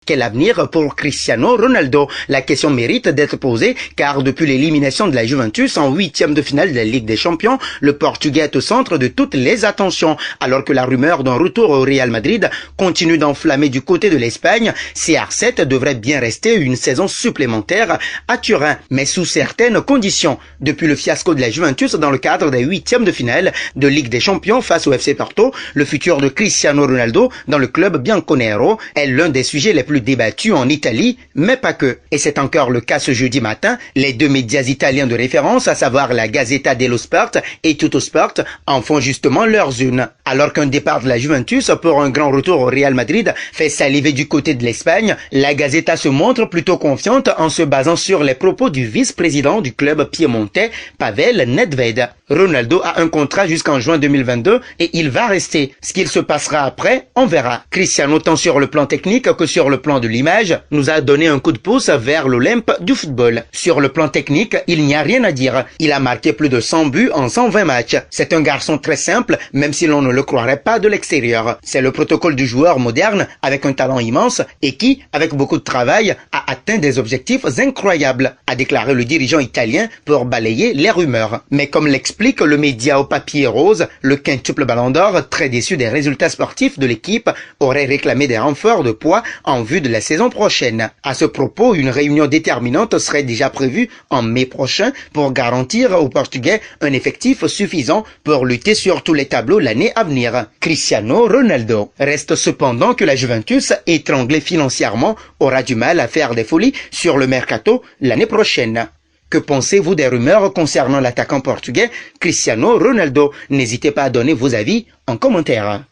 Quel avenir pour Cristiano Ronaldo? La question mérite d'être posée car depuis l'élimination de la Juventus en huitième de finale de la Ligue des Champions, le Portugais est au centre de toutes les attentions. Alors que la rumeur d'un retour au Real Madrid continue d'enflammer du côté de l'Espagne, CR7 devrait bien rester une saison supplémentaire à Turin, mais sous certaines conditions. Depuis le fiasco de la Juventus dans le cadre des huitièmes de finale de Ligue des Champions face au FC Porto, le futur de Cristiano Ronaldo dans le club bianconero est l'un des sujets les plus débattu en Italie, mais pas que. Et c'est encore le cas ce jeudi matin. Les deux médias italiens de référence, à savoir la Gazzetta dello Sport et Tuttosport, en font justement leurs unes. Alors qu'un départ de la Juventus pour un grand retour au Real Madrid fait saliver du côté de l'Espagne, la Gazzetta se montre plutôt confiante en se basant sur les propos du vice-président du club piémontais, Pavel Nedved. Ronaldo a un contrat jusqu'en juin 2022 et il va rester. Ce qu'il se passera après, on verra. Cristiano, tant sur le plan technique que sur le plan de l'image, nous a donné un coup de pouce vers l'Olympe du football. Sur le plan technique, il n'y a rien à dire. Il a marqué plus de 100 buts en 120 matchs. C'est un garçon très simple, même si l'on ne le croirait pas de l'extérieur. C'est le protocole du joueur moderne avec un talent immense et qui, avec beaucoup de travail, a atteint des objectifs incroyables, a déclaré le dirigeant italien pour balayer les rumeurs. Mais comme l'explique le média au papier rose, le quintuple Ballon d'Or, très déçu des résultats sportifs de l'équipe, aurait réclamé des renforts de poids en vue de la saison prochaine. À ce propos, une réunion déterminante serait déjà prévue en mai prochain pour garantir aux Portugais un effectif suffisant pour lutter sur tous les tableaux l'année à venir. Cristiano Ronaldo. Reste cependant que la Juventus, étranglée financièrement, aura du mal à faire des folies sur le mercato l'année prochaine. Que pensez-vous des rumeurs concernant l'attaquant portugais Cristiano Ronaldo? N'hésitez pas à donner vos avis en commentaire.